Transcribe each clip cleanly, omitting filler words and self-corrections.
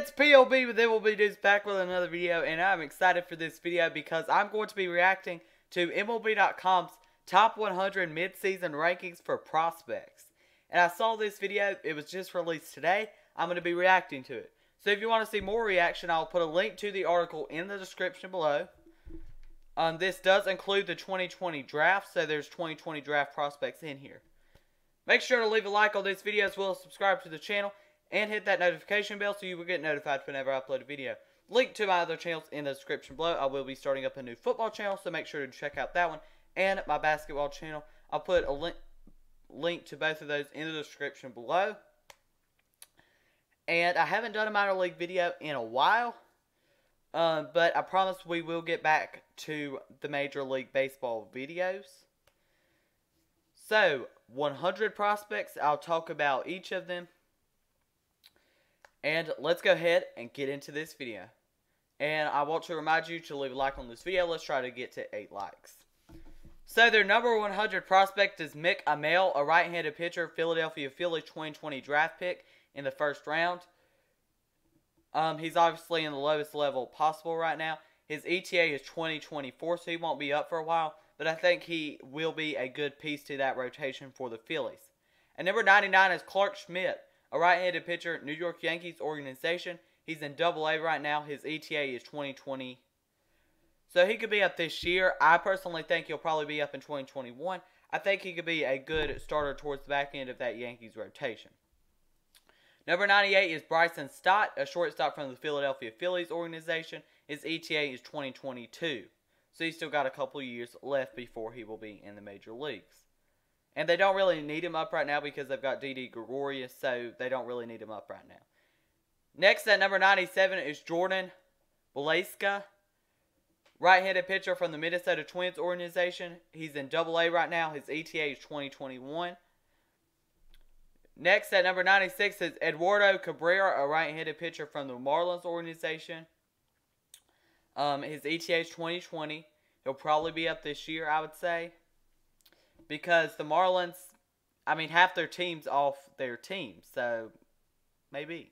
It's POB with MLB News back with another video, and I'm excited for this video because I'm going to be reacting to MLB.com's top 100 mid-season rankings for prospects. And I saw this video, it was just released today. I'm going to be reacting to it. So if you want to see more reaction, I'll put a link to the article in the description below. This does include the 2020 draft, so there's 2020 draft prospects in here. Make sure to leave a like on this video as well as subscribe to the channel. And hit that notification bell so you will get notified whenever I upload a video. Link to my other channels in the description below. I will be starting up a new football channel, so make sure to check out that one. And my basketball channel. I'll put a link to both of those in the description below. And I haven't done a minor league video in a while. But I promise we will get back to the Major League Baseball videos. So, 100 prospects. I'll talk about each of them. And let's go ahead and get into this video. And I want to remind you to leave a like on this video. Let's try to get to 8 likes. So their number 100 prospect is Mick Amell, a right-handed pitcher, Philadelphia Phillies 2020 draft pick in the first round. He's obviously in the lowest level possible right now. His ETA is 2024, so he won't be up for a while. But I think he will be a good piece to that rotation for the Phillies. And number 99 is Clark Schmidt, a right-handed pitcher, New York Yankees organization. He's in Double-A right now. His ETA is 2020. So he could be up this year. I personally think he'll probably be up in 2021. I think he could be a good starter towards the back end of that Yankees rotation. Number 98 is Bryson Stott, a shortstop from the Philadelphia Phillies organization. His ETA is 2022. So he's still got a couple years left before he will be in the major leagues. And they don't really need him up right now because they've got Didi Gregorius, so they don't really need him up right now. Next at number 97 is Jordan Belaska, right-handed pitcher from the Minnesota Twins organization. He's in Double-A right now. His ETA is 2021. Next at number 96 is Eduardo Cabrera, a right-handed pitcher from the Marlins organization. His ETA is 2020. He'll probably be up this year, I would say. Because the Marlins, I mean, half their team's off their team, so maybe.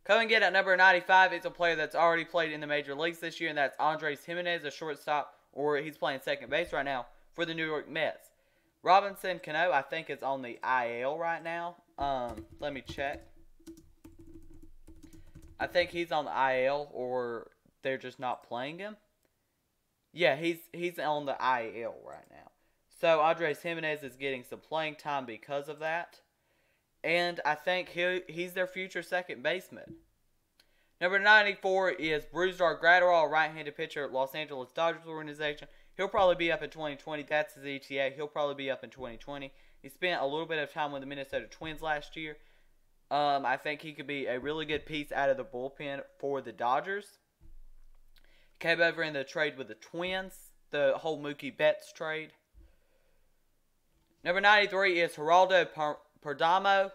Coming in at number 95 is a player that's already played in the major leagues this year, and that's Andres Jimenez, a shortstop, or he's playing second base right now for the New York Mets. Robinson Cano, I think, is on the IL right now. Let me check. I think he's on the IL, or they're just not playing him. Yeah, he's on the IL right now. So, Andres Jimenez is getting some playing time because of that. And I think he's their future second baseman. Number 94 is Brusdar Graterol, right-handed pitcher at Los Angeles Dodgers organization. He'll probably be up in 2020. That's his ETA. He'll probably be up in 2020. He spent a little bit of time with the Minnesota Twins last year. I think he could be a really good piece out of the bullpen for the Dodgers. He came over in the trade with the Twins, the whole Mookie Betts trade. Number 93 is Geraldo Perdomo,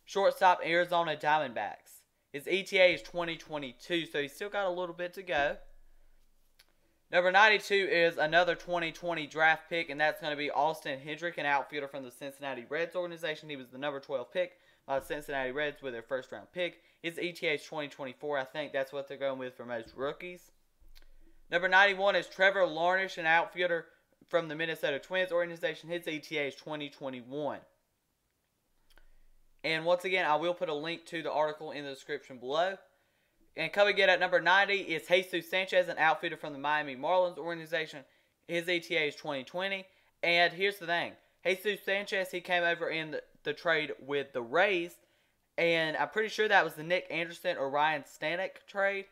shortstop, Arizona Diamondbacks. His ETA is 2022, so he's still got a little bit to go. Number 92 is another 2020 draft pick, and that's going to be Austin Hendrick, an outfielder from the Cincinnati Reds organization. He was the number 12 pick by the Cincinnati Reds with their first-round pick. His ETA is 2024. I think that's what they're going with for most rookies. Number 91 is Trevor Larnach, an outfielder from the Minnesota Twins organization. His ETA is 2021. And once again, I will put a link to the article in the description below. And coming in at number 90 is Jesus Sanchez, an outfielder from the Miami Marlins organization. His ETA is 2020. And here's the thing. Jesus Sanchez, he came over in the trade with the Rays. And I'm pretty sure that was the Nick Anderson or Ryan Stanek trade.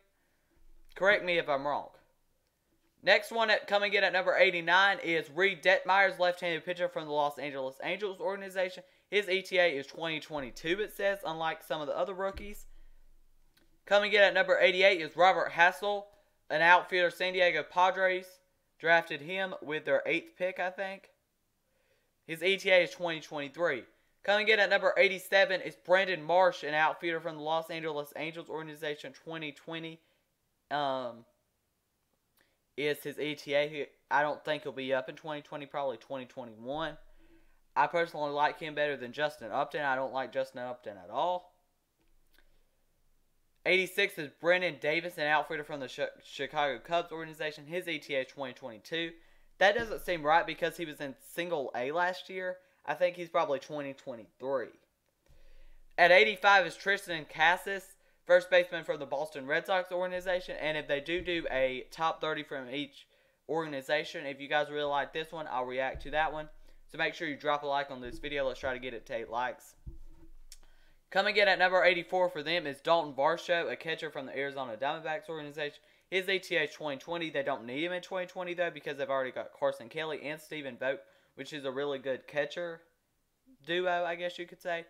Correct me if I'm wrong. Next one coming in at number 89 is Reed Detmeyer's left-handed pitcher from the Los Angeles Angels organization. His ETA is 2022, it says, unlike some of the other rookies. Coming in at number 88 is Robert Hassel, an outfielder, San Diego Padres. Drafted him with their 8th pick, I think. His ETA is 2023. Coming in at number 87 is Brandon Marsh, an outfielder from the Los Angeles Angels organization, 2020. Is his ETA. I don't think he'll be up in 2020, probably 2021. I personally like him better than Justin Upton. I don't like Justin Upton at all. 86 is Brennan Davis, an outfielder from the Chicago Cubs organization. His ETA 2022. That doesn't seem right because he was in single A last year. I think he's probably 2023. At 85 is Tristan Cassis, first baseman from the Boston Red Sox organization. And if they do a top 30 from each organization, if you guys really like this one, I'll react to that one. So make sure you drop a like on this video. Let's try to get it to 8 likes. Coming in at number 84 for them is Dalton Varsho, a catcher from the Arizona Diamondbacks organization. His ETA is 2020. They don't need him in 2020, though, because they've already got Carson Kelly and Stephen Vogt, which is a really good catcher duo, I guess you could say.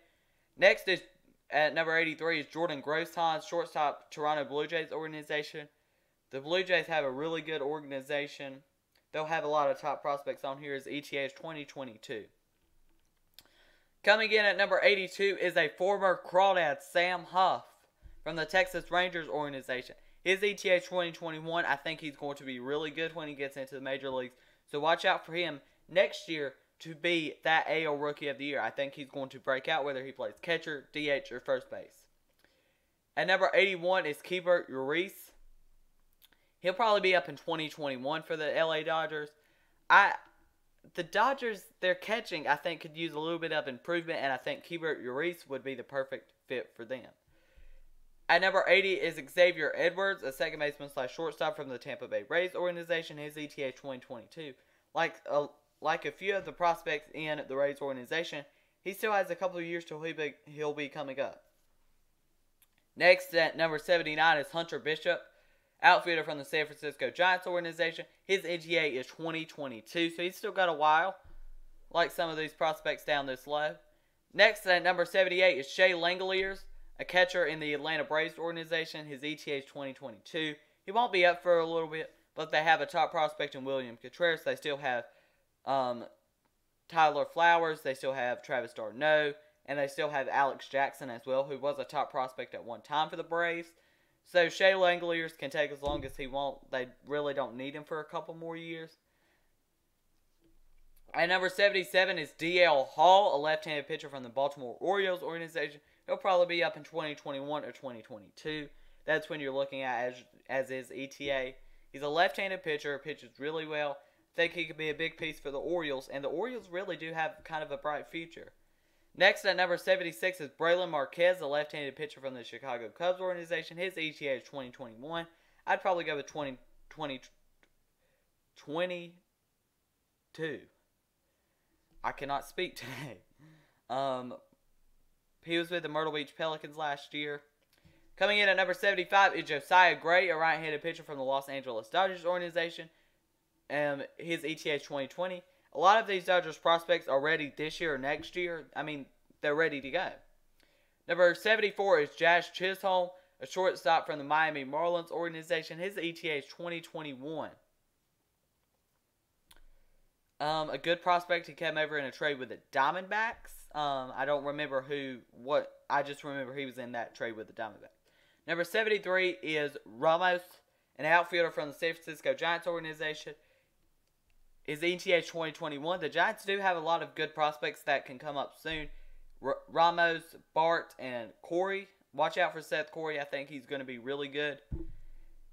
Next is, at number 83, is Jordan Groshans, shortstop, Toronto Blue Jays organization. The Blue Jays have a really good organization. They'll have a lot of top prospects on here. His ETA is 2022. Coming in at number 82 is a former Crawdad, Sam Huff, from the Texas Rangers organization. His ETA 2021, I think he's going to be really good when he gets into the major leagues. So watch out for him next year to be that AL Rookie of the Year. I think he's going to break out whether he plays catcher, DH, or first base. At number 81 is Keibert Urias. He'll probably be up in 2021 for the LA Dodgers. The Dodgers, their catching, I think, could use a little bit of improvement, and I think Keibert Urias would be the perfect fit for them. At number 80 is Xavier Edwards, a second baseman / shortstop from the Tampa Bay Rays organization. His ETA 2022. Like a few of the prospects in the Rays organization, he still has a couple of years till he'll be coming up. Next, at number 79 is Hunter Bishop, outfielder from the San Francisco Giants organization. His ETA is 2022, so he's still got a while, like some of these prospects down this low. Next, at number 78 is Shea Langeliers, a catcher in the Atlanta Braves organization. His ETA is 2022. He won't be up for a little bit, but they have a top prospect in William Contreras. They still have Tyler Flowers. They still have Travis d'Arnaud, and they still have Alex Jackson as well, who was a top prospect at one time for the Braves. So Shea Langeliers can take as long as he wants. They really don't need him for a couple more years. At number 77 is DL Hall, a left-handed pitcher from the Baltimore Orioles organization. He'll probably be up in 2021 or 2022. That's when you're looking at as his ETA. He's a left-handed pitcher, pitches really well. I think he could be a big piece for the Orioles, and the Orioles really do have kind of a bright future. Next, at number 76 is Braylon Marquez, a left-handed pitcher from the Chicago Cubs organization. His ETA is 2021. I'd probably go with 2022. I cannot speak today. He was with the Myrtle Beach Pelicans last year. Coming in at number 75 is Josiah Gray, a right-handed pitcher from the Los Angeles Dodgers organization. His ETA is 2020. A lot of these Dodgers prospects are ready this year or next year. I mean, they're ready to go. Number 74 is Jazz Chisholm, a shortstop from the Miami Marlins organization. His ETA is 2021. A good prospect. He came over in a trade with the Diamondbacks. I don't remember I just remember he was in that trade with the Diamondbacks. Number 73 is Ramos, an outfielder from the San Francisco Giants organization. His ETA is 2021. The Giants do have a lot of good prospects that can come up soon. Ramos, Bart, and Corey. Watch out for Seth Corey. I think he's going to be really good.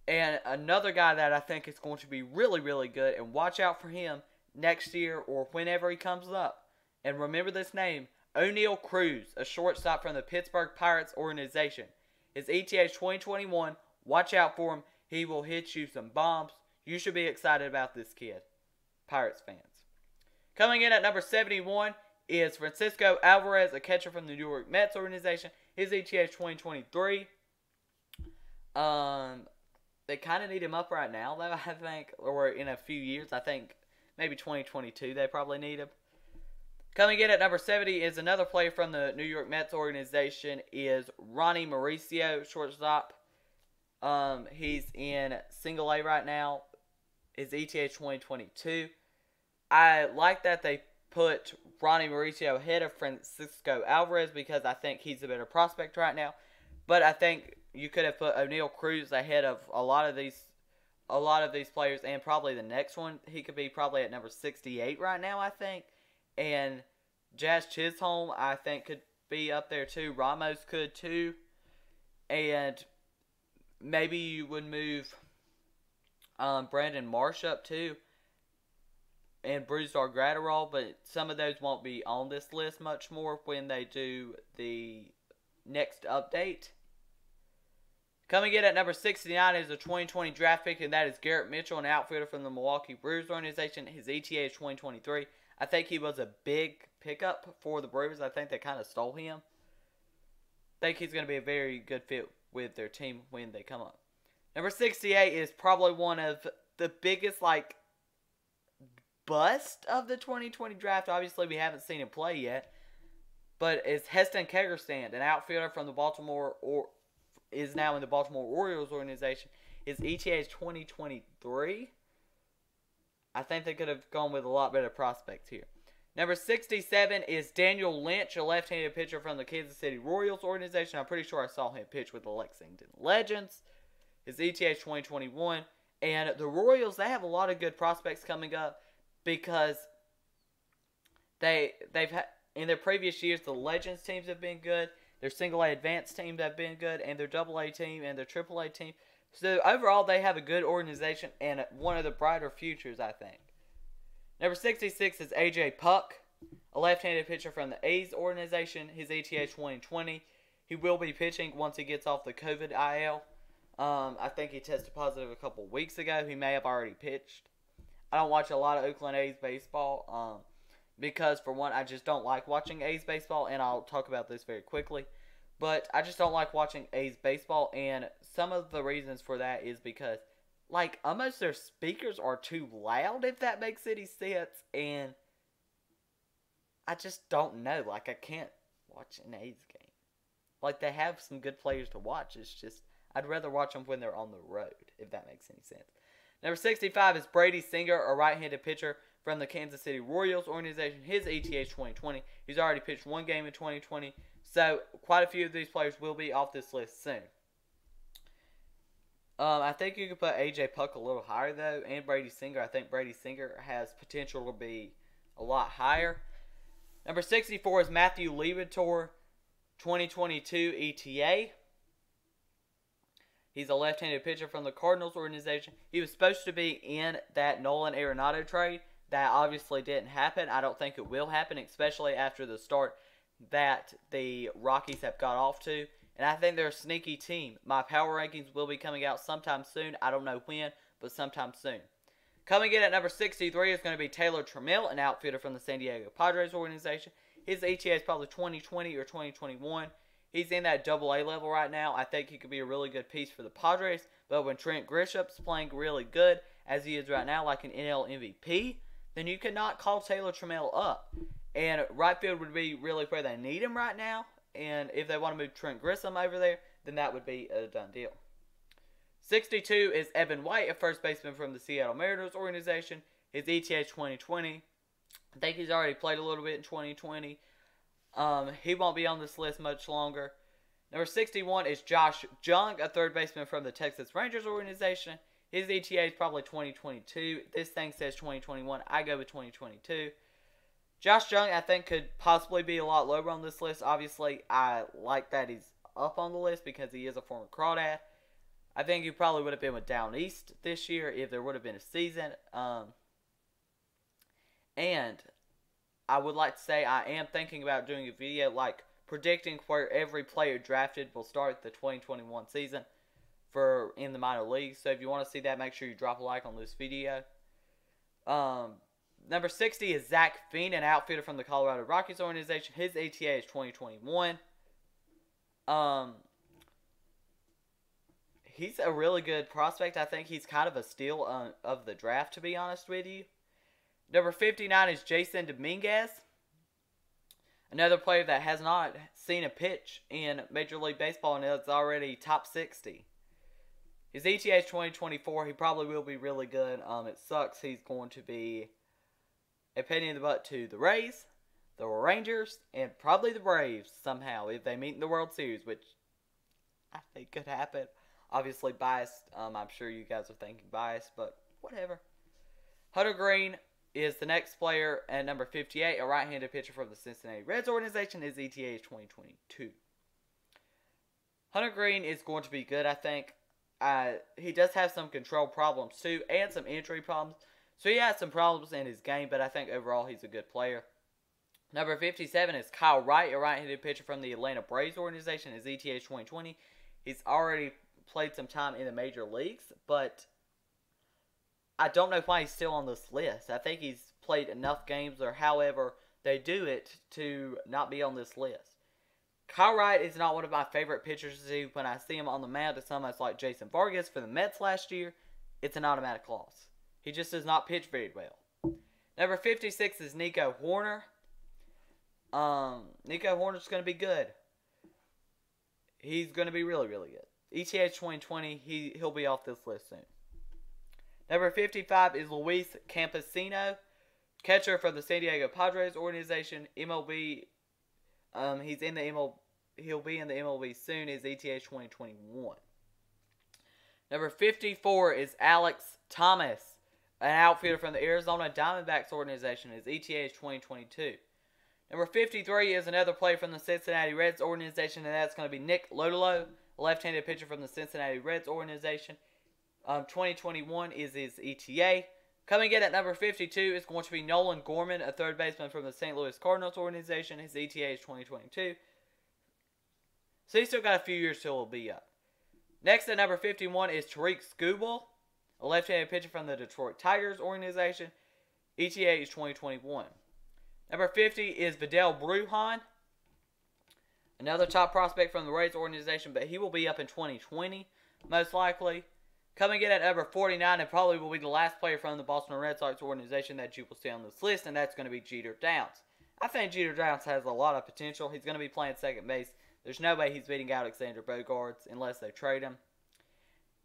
And another guy that I think is going to be really, really good, and watch out for him next year or whenever he comes up. And remember this name, O'Neal Cruz, a shortstop from the Pittsburgh Pirates organization. His ETA is 2021. Watch out for him. He will hit you some bombs. You should be excited about this kid, Pirates fans. Coming in at number 71 is Francisco Alvarez, a catcher from the New York Mets organization. His ETA is 2023. They kind of need him up right now, though, I think. Or in a few years. I think maybe 2022 they probably need him. Coming in at number 70 is another player from the New York Mets organization, is Ronnie Mauricio, shortstop. He's in single A right now. His ETA is 2022. I like that they put Ronnie Mauricio ahead of Francisco Alvarez because I think he's a better prospect right now. But I think you could have put O'Neal Cruz ahead of a lot of these players, and probably the next one. He could be probably at number 68 right now, I think. And Jazz Chisholm, I think, could be up there too. Ramos could too. And maybe you would move Brandon Marsh up too, and Brusdar Gratterall, but some of those won't be on this list much more when they do the next update. Coming in at number 69 is a 2020 draft pick, and that is Garrett Mitchell, an outfielder from the Milwaukee Brewers organization. His ETA is 2023. I think he was a big pickup for the Brewers. I think they kind of stole him. I think he's going to be a very good fit with their team when they come up. Number 68 is probably one of the biggest, bust of the 2020 draft. Obviously, we haven't seen him play yet. But it's Heston Kjerstad, an outfielder from the is now in the Baltimore Orioles organization. His ETA is 2023. I think they could have gone with a lot better prospects here. Number 67 is Daniel Lynch, a left-handed pitcher from the Kansas City Royals organization. I'm pretty sure I saw him pitch with the Lexington Legends. His ETA is 2021. And the Royals, they have a lot of good prospects coming up because they've had, in their previous years, the Legends teams have been good. Their single-A advanced teams have been good, and their double-A team and their triple-A team. So overall, they have a good organization and one of the brighter futures, I think. Number 66 is A.J. Puck, a left-handed pitcher from the A's organization. His ETA is 2020. He will be pitching once he gets off the COVID IL. I think he tested positive a couple weeks ago. He may have already pitched. I don't watch a lot of Oakland A's baseball because, for one, I just don't like watching A's baseball, and I'll talk about this very quickly. But I just don't like watching A's baseball, and some of the reasons for that is because, almost their speakers are too loud, if that makes any sense, and I just don't know. I can't watch an A's game. They have some good players to watch. It's just, I'd rather watch them when they're on the road, if that makes any sense. Number 65 is Brady Singer, a right-handed pitcher from the Kansas City Royals organization. His ETA is 2020. He's already pitched one game in 2020. So, quite a few of these players will be off this list soon. I think you could put A.J. Puck a little higher, though, and Brady Singer. I think Brady Singer has potential to be a lot higher. Number 64 is Matthew Liberatore, 2022 ETA. He's a left-handed pitcher from the Cardinals organization. He was supposed to be in that Nolan Arenado trade. That obviously didn't happen. I don't think it will happen, especially after the start that the Rockies have got off to. And I think they're a sneaky team. My power rankings will be coming out sometime soon. I don't know when, but sometime soon. Coming in at number 63 is going to be Taylor Trammell, an outfielder from the San Diego Padres organization. His ETA is probably 2020 or 2021. He's in that double-A level right now. I think he could be a really good piece for the Padres. But when Trent Grishup's playing really good, as he is right now, like an NL MVP, then you cannot call Taylor Trammell up. And right field would be really where they need him right now. And if they want to move Trent Grisham over there, then that would be a done deal. 62 is Evan White, a first baseman from the Seattle Mariners organization. His ETA is 2020. I think he's already played a little bit in 2020. He won't be on this list much longer. Number 61 is Josh Jung, a third baseman from the Texas Rangers organization. His ETA is probably 2022. This thing says 2021. I go with 2022. Josh Jung, I think, could possibly be a lot lower on this list. Obviously, I like that he's up on the list because he is a former Crawdad. I think he probably would have been with Down East this year if there would have been a season. And I would like to say I am thinking about doing a video predicting where every player drafted will start the 2021 season in the minor leagues. So if you want to see that, make sure you drop a like on this video. Number 60 is Zach Feen, an outfielder from the Colorado Rockies organization. His ETA is 2021. He's a really good prospect. I think he's kind of a steal of the draft, to be honest with you. Number 59 is Jason Dominguez, another player that has not seen a pitch in Major League Baseball and is already top 60. His ETA is 2024. He probably will be really good. It sucks he's going to be a penny in the butt to the Rays, the Rangers, and probably the Braves somehow if they meet in the World Series, which I think could happen. Obviously biased. I'm sure you guys are thinking biased, but whatever. Hunter Green is the next player at number 58, a right-handed pitcher from the Cincinnati Reds organization. His ETA is 2022. Hunter Green is going to be good, I think. he does have some control problems too, and some injury problems. So he has some problems in his game, but I think overall he's a good player. Number 57 is Kyle Wright, a right-handed pitcher from the Atlanta Braves organization. His ETA is 2020. He's already played some time in the major leagues, but I don't know why he's still on this list. I think he's played enough games, or however they do it, to not be on this list. Kyle Wright is not one of my favorite pitchers to see. When I see him on the mound, it's almost like Jason Vargas for the Mets last year. It's an automatic loss. He just does not pitch very well. Number 56 is Nico Hoerner. Nico Horner's going to be good. He's going to be really, really good. ETA 2020, he'll be off this list soon. Number 55 is Luis Campesino, catcher for the San Diego Padres organization. MLB, he's in the MLB. He'll be in the MLB soon. His ETA 2021. Number 54 is Alex Thomas, an outfielder from the Arizona Diamondbacks organization. His ETA is 2022. Number 53 is another player from the Cincinnati Reds organization, and that's going to be Nick Lodolo, a left-handed pitcher from the Cincinnati Reds organization. 2021 is his ETA. Coming in at number 52 is going to be Nolan Gorman, a third baseman from the St. Louis Cardinals organization. His ETA is 2022. So he's still got a few years till he'll be up. Next at number 51 is Tariq Skubal, a left-handed pitcher from the Detroit Tigers organization. ETA is 2021. Number 50 is Vidal Brujan, another top prospect from the Rays organization, but he will be up in 2020, most likely. Coming in at number 49, and probably will be the last player from the Boston Red Sox organization that you will see on this list, and that's going to be Jeter Downs. I think Jeter Downs has a lot of potential. He's going to be playing second base. There's no way he's beating Alexander Bogaerts unless they trade him.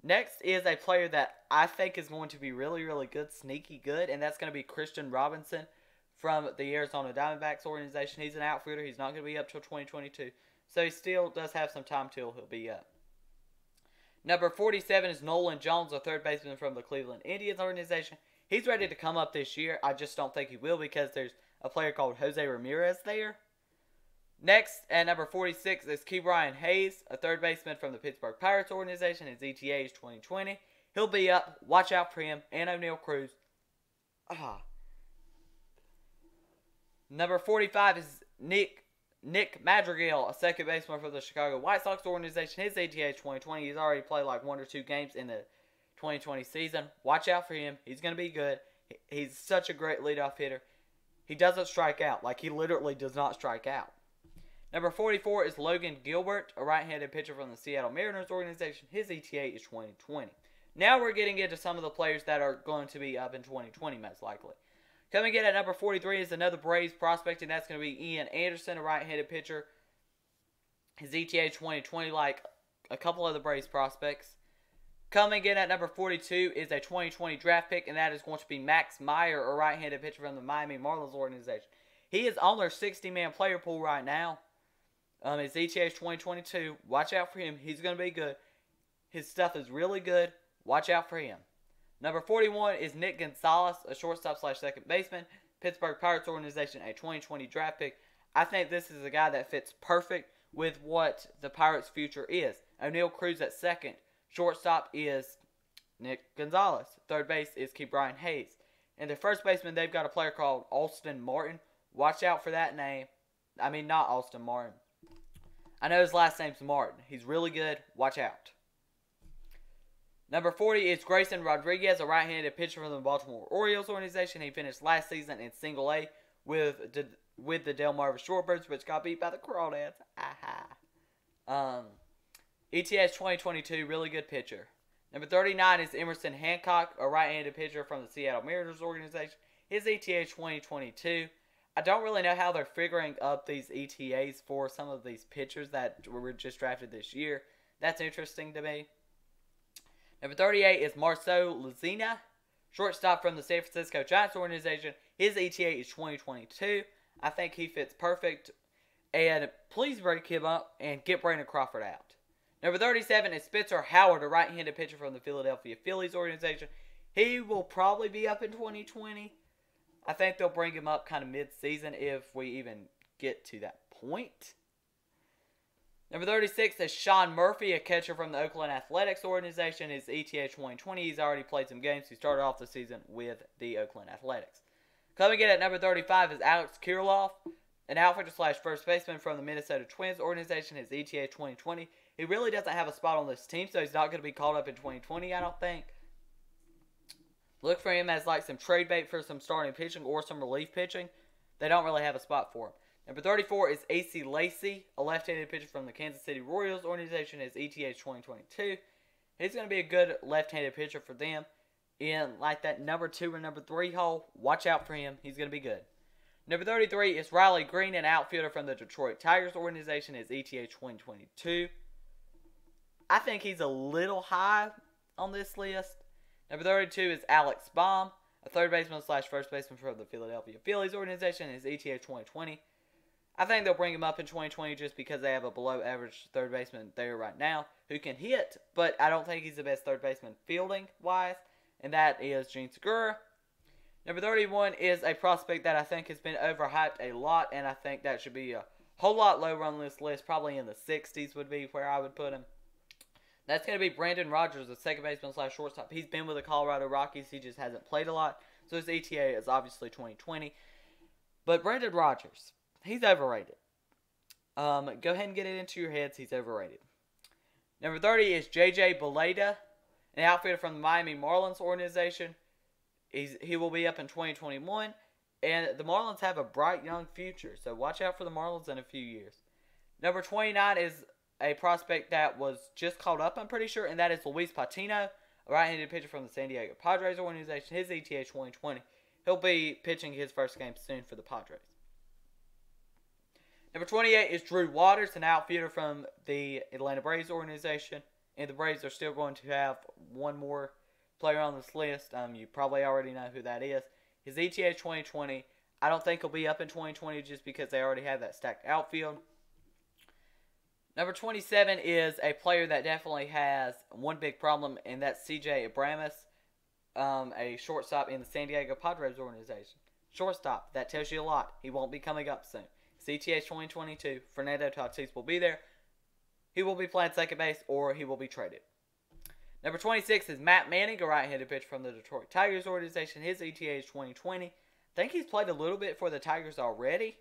Next is a player that I think is going to be really, really good, sneaky good, and that's going to be Christian Robinson from the Arizona Diamondbacks organization. He's an outfielder. He's not going to be up till 2022. So he still does have some time till he'll be up. Number 47 is Nolan Jones, a third baseman from the Cleveland Indians organization. He's ready to come up this year. I just don't think he will because there's a player called Jose Ramirez there. Next, at number 46 is Ke'Bryan Hayes, a third baseman from the Pittsburgh Pirates organization. His ETA is 2020. He'll be up. Watch out for him. And O'Neal Cruz. Number 45 is Nick Madrigal, a second baseman for the Chicago White Sox organization. His ETA is 2020. He's already played like 1 or 2 games in the 2020 season. Watch out for him. He's going to be good. He's such a great leadoff hitter. He doesn't strike out. Like, he literally does not strike out. Number 44 is Logan Gilbert, a right-handed pitcher from the Seattle Mariners organization. His ETA is 2020. Now we're getting into some of the players that are going to be up in 2020, most likely. Coming in at number 43 is another Braves prospect, and that's going to be Ian Anderson, a right-handed pitcher. His ETA 2020, like a couple of the Braves prospects. Coming in at number 42 is a 2020 draft pick, and that is going to be Max Meyer, a right-handed pitcher from the Miami Marlins organization. He is on their 60-man player pool right now. His ETA is 2022. Watch out for him. He's going to be good. His stuff is really good. Watch out for him. Number 41 is Nick Gonzalez, a shortstop / second baseman, Pittsburgh Pirates organization, a 2020 draft pick. I think this is a guy that fits perfect with what the Pirates' future is. O'Neal Cruz at second. Shortstop is Nick Gonzalez. Third base is Ke'Bryan Hayes. And the first baseman, they've got a player called Austin Martin. Watch out for that name. I mean, not Austin Martin. I know his last name's Martin. He's really good. Watch out. Number 40 is Grayson Rodriguez, a right-handed pitcher from the Baltimore Orioles organization. He finished last season in Single A with the Delmarva Shorebirds, which got beat by the Crawdads. ETA 2022, really good pitcher. Number 39 is Emerson Hancock, a right-handed pitcher from the Seattle Mariners organization. His ETA 2022. I don't really know how they're figuring up these ETAs for some of these pitchers that were just drafted this year. That's interesting to me. Number 38 is Marcelo Luzina, shortstop from the San Francisco Giants organization. His ETA is 2022. I think he fits perfect. And please break him up and get Brandon Crawford out. Number 37 is Spencer Howard, a right-handed pitcher from the Philadelphia Phillies organization. He will probably be up in 2020. I think they'll bring him up kind of mid-season if we even get to that point. Number 36 is Sean Murphy, a catcher from the Oakland Athletics organization. His ETA 2020. He's already played some games. He started off the season with the Oakland Athletics. Coming in at number 35 is Alex Kirilloff, an outfielder / first baseman from the Minnesota Twins organization. His ETA 2020. He really doesn't have a spot on this team, so he's not going to be called up in 2020, I don't think. Look for him as like some trade bait for some starting pitching or some relief pitching. They don't really have a spot for him. Number 34 is A.C. Lacy, a left-handed pitcher from the Kansas City Royals organization. His ETA 2022. He's going to be a good left-handed pitcher for them. In like that number 2 or number 3 hole, watch out for him. He's going to be good. Number 33 is Riley Green, an outfielder from the Detroit Tigers organization. His ETA 2022. I think he's a little high on this list. Number 32 is Alex Baum, a third baseman / first baseman from the Philadelphia Phillies organization. His ETA 2020. I think they'll bring him up in 2020 just because they have a below-average third baseman there right now who can hit, but I don't think he's the best third baseman fielding-wise, and that is Gene Segura. Number 31 is a prospect that I think has been overhyped a lot, and I think that should be a whole lot lower on this list. Probably in the 60s would be where I would put him. That's going to be Brandon Rogers, the second baseman / shortstop. He's been with the Colorado Rockies. He just hasn't played a lot, so his ETA is obviously 2020. But Brandon Rogers, he's overrated. Go ahead and get it into your heads. He's overrated. Number 30 is J.J. Beleda, an outfielder from the Miami Marlins organization. He will be up in 2021. And the Marlins have a bright young future, so watch out for the Marlins in a few years. Number 29 is a prospect that was just called up, I'm pretty sure, and that is Luis Patino, a right-handed pitcher from the San Diego Padres organization. His ETA 2020. He'll be pitching his first game soon for the Padres. Number 28 is Drew Waters, an outfielder from the Atlanta Braves organization. And the Braves are still going to have one more player on this list. You probably already know who that is. His ETA 2020. I don't think he'll be up in 2020 just because they already have that stacked outfield. Number 27 is a player that definitely has one big problem, and that's C.J. Abramus, a shortstop in the San Diego Padres organization. Shortstop, that tells you a lot. He won't be coming up soon. CTA 2022, Fernando Tatis will be there. He will be playing second base or he will be traded. Number 26 is Matt Manning, a right-handed pitcher from the Detroit Tigers organization. His ETA is 2020. I think he's played a little bit for the Tigers already.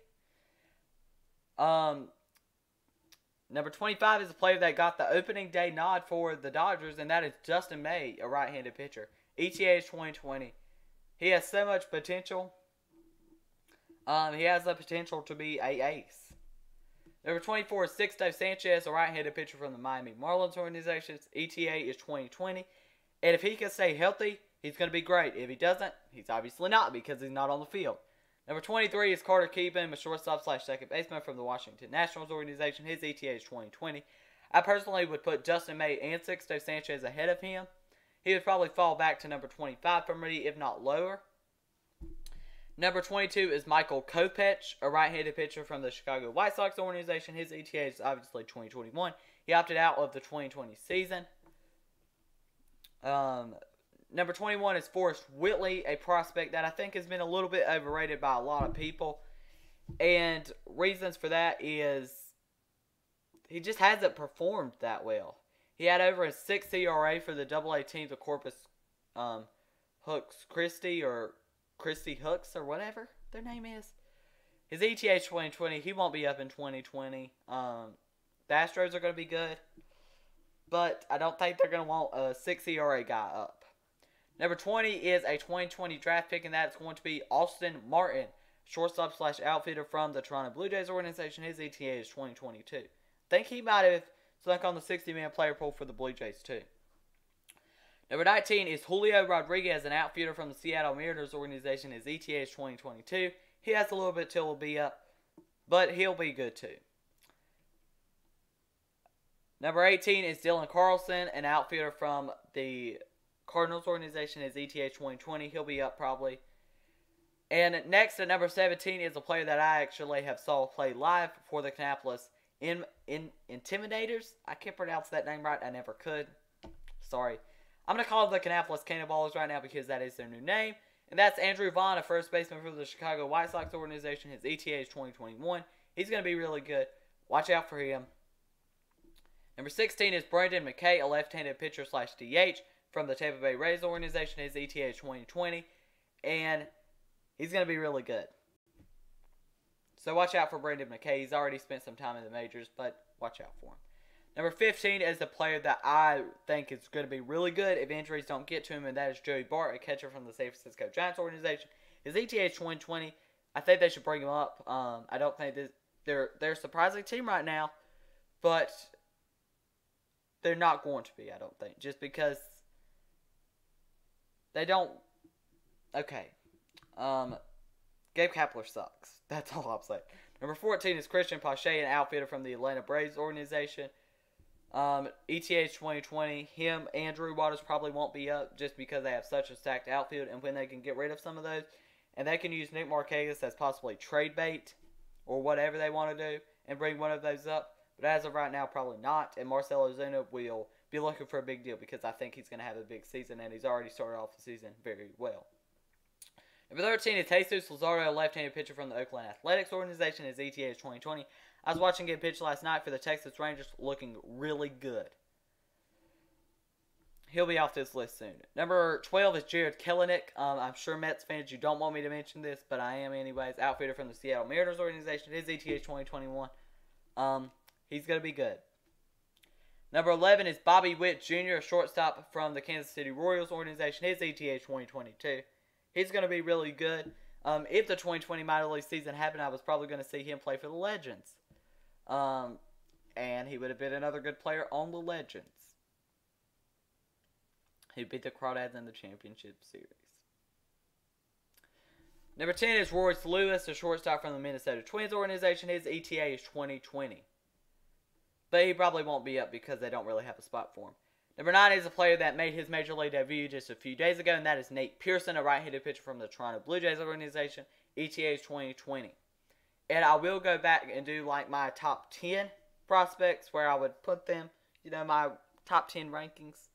Number 25 is a player that got the opening day nod for the Dodgers, and that is Dustin May, a right-handed pitcher. ETA is 2020. He has so much potential. He has the potential to be an ace. Number 24 is Sixto Sanchez, a right-handed pitcher from the Miami Marlins organization. ETA is 2020. And if he can stay healthy, he's going to be great. If he doesn't, he's obviously not because he's not on the field. Number 23 is Carter Keeban, a shortstop / second baseman from the Washington Nationals organization. His ETA is 2020. I personally would put Dustin May and Sixto Sanchez ahead of him. He would probably fall back to number 25 for me, if not lower. Number 22 is Michael Kopech, a right-handed pitcher from the Chicago White Sox organization. His ETA is obviously 2021. He opted out of the 2020 season. Number 21 is Forrest Whitley, a prospect that I think has been a little bit overrated by a lot of people. And reasons for that is he just hasn't performed that well. He had over a 6 ERA for the AA teams of Corpus Hooks Christi, or Christy Hooks, or whatever their name is. His ETA 2020. He won't be up in 2020. The Astros are going to be good, but I don't think they're going to want a 6 ERA guy up. Number 20 is a 2020 draft pick, and that's going to be Austin Martin, shortstop / outfielder from the Toronto Blue Jays organization. His ETA is 2022. I think he might have sunk on the 60-man player pool for the Blue Jays too. Number 19 is Julio Rodriguez, an outfielder from the Seattle Mariners organization. His ETA is 2022. He has a little bit till he'll be up, but he'll be good too. Number 18 is Dylan Carlson, an outfielder from the Cardinals organization. His ETA 2020. He'll be up probably. And next at number 17 is a player that I actually have saw play live for the Kannapolis Intimidators. I can't pronounce that name right. I never could. Sorry. I'm going to call them the Kannapolis Cannonballers right now because that is their new name. And that's Andrew Vaughn, a first baseman for the Chicago White Sox organization. His ETA is 2021. He's going to be really good. Watch out for him. Number 16 is Brandon McKay, a left-handed pitcher slash DH from the Tampa Bay Rays organization. His ETA is 2020, and he's going to be really good. So watch out for Brandon McKay. He's already spent some time in the majors, but watch out for him. Number 15 is the player that I think is going to be really good if injuries don't get to him, and that is Joey Bart, a catcher from the San Francisco Giants organization. His ETA is 2020. I think they should bring him up. I don't think they're a surprising team right now, but they're not going to be, I don't think, just because they don't. Okay. Gabe Kapler sucks. That's all I'm saying. Number 14 is Christian Pache, an outfielder from the Atlanta Braves organization. ETA 2020. Him and Drew Waters probably won't be up just because they have such a stacked outfield, and when they can get rid of some of those, and they can use Nick Markakis as possibly trade bait or whatever they want to do and bring one of those up. But as of right now, probably not. And Marcell Ozuna will be looking for a big deal because I think he's going to have a big season, and he's already started off the season very well. Number 13 is Jesus Lazaro, a left-handed pitcher from the Oakland Athletics organization. His ETA is 2020. I was watching him pitch last night for the Texas Rangers, looking really good. He'll be off this list soon. Number 12 is Jared Kelenic. I'm sure Mets fans, you don't want me to mention this, but I am anyways. Outfielder from the Seattle Mariners organization. His ETA is 2021. He's going to be good. Number 11 is Bobby Witt Jr., a shortstop from the Kansas City Royals organization. His ETA is 2022. He's going to be really good. If the 2020 minor league season happened, I was probably going to see him play for the Legends. And he would have been another good player on the Legends. He beat the Crawdads in the championship series. Number 10 is Royce Lewis, a shortstop from the Minnesota Twins organization. His ETA is 2020. But he probably won't be up because they don't really have a spot for him. Number 9 is a player that made his major league debut just a few days ago, and that is Nate Pearson, a right-handed pitcher from the Toronto Blue Jays organization. ETA is 2020. And I will go back and do like my top 10 prospects where I would put them, my top 10 rankings.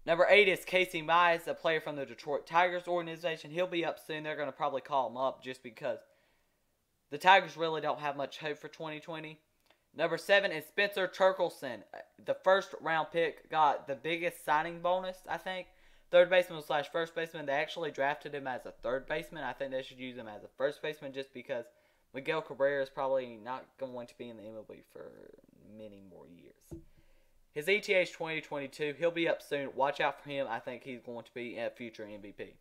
Number 8 is Casey Mize, a player from the Detroit Tigers organization. He'll be up soon. They're going to probably call him up just because the Tigers really don't have much hope for 2020. Number 7 is Spencer Turkelson. The first round pick got the biggest signing bonus, I think. Third baseman slash first baseman. They actually drafted him as a third baseman. I think they should use him as a first baseman just because Miguel Cabrera is probably not going to be in the MLB for many more years. His ETA is 2022. He'll be up soon. Watch out for him. I think he's going to be a future MVP.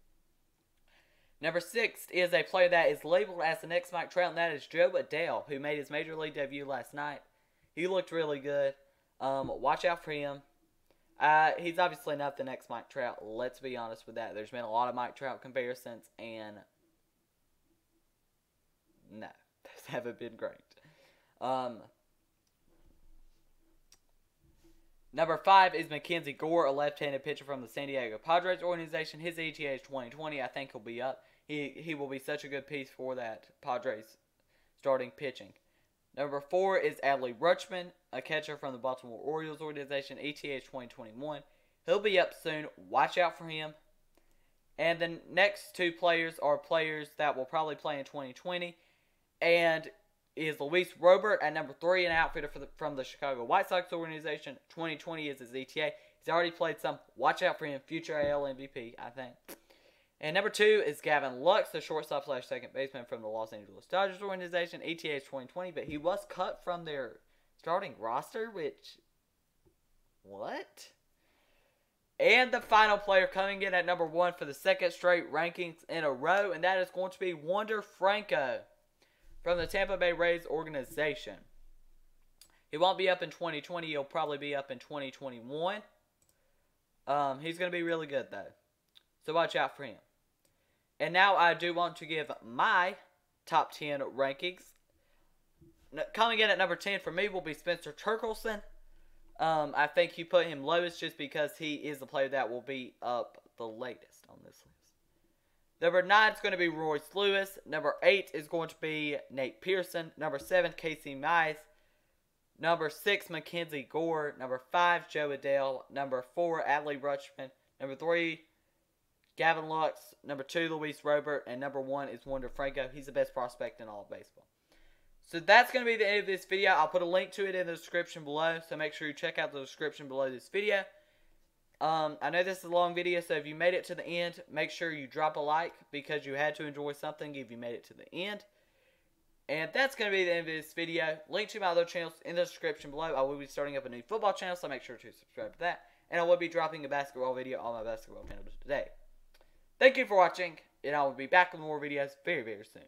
Number 6 is a player that is labeled as the next Mike Trout, and that is Joe Adele, who made his major league debut last night. He looked really good. Watch out for him. He's obviously not the next Mike Trout. Let's be honest with that. There's been a lot of Mike Trout comparisons, and no, those haven't been great. Number 5 is Mackenzie Gore, a left-handed pitcher from the San Diego Padres organization. His ETA is 2020. I think he'll be up. He will be such a good piece for that Padres starting pitching. Number 4 is Adley Rutschman, a catcher from the Baltimore Orioles organization. ETA is 2021. He'll be up soon. Watch out for him. And the next 2 players are players that will probably play in 2020. And is Luis Robert at number 3, an outfielder from the Chicago White Sox organization. 2020 is his ETA. He's already played some. Watch out for him. Future AL MVP, I think. And number 2 is Gavin Lux, the shortstop slash second baseman from the Los Angeles Dodgers organization. ETA is 2020, but he was cut from their starting roster, which, what? And the final player coming in at number 1 for the second straight rankings in a row, and that is going to be Wander Franco from the Tampa Bay Rays organization. He won't be up in 2020. He'll probably be up in 2021. He's going to be really good, though. So watch out for him. And now I do want to give my top 10 rankings. Coming in at number 10 for me will be Spencer Turkelson. I think you put him lowest just because he is the player that will be up the latest on this list. Number 9 is going to be Royce Lewis. Number 8 is going to be Nate Pearson. Number 7, Casey Mize. Number 6, Mackenzie Gore. Number 5, Joe Adele. Number 4, Adley Rutschman. Number 3, Gavin Lux. Number 2, Luis Robert. And number 1 is Wander Franco. He's the best prospect in all of baseball. So that's going to be the end of this video. I'll put a link to it in the description below. So make sure you check out the description below this video. I know this is a long video, so if you made it to the end, make sure you drop a like because you had to enjoy something if you made it to the end. And that's going to be the end of this video. Link to my other channels in the description below. I will be starting up a new football channel, so make sure to subscribe to that. And I will be dropping a basketball video on my basketball channel today. Thank you for watching, and I will be back with more videos very, very soon.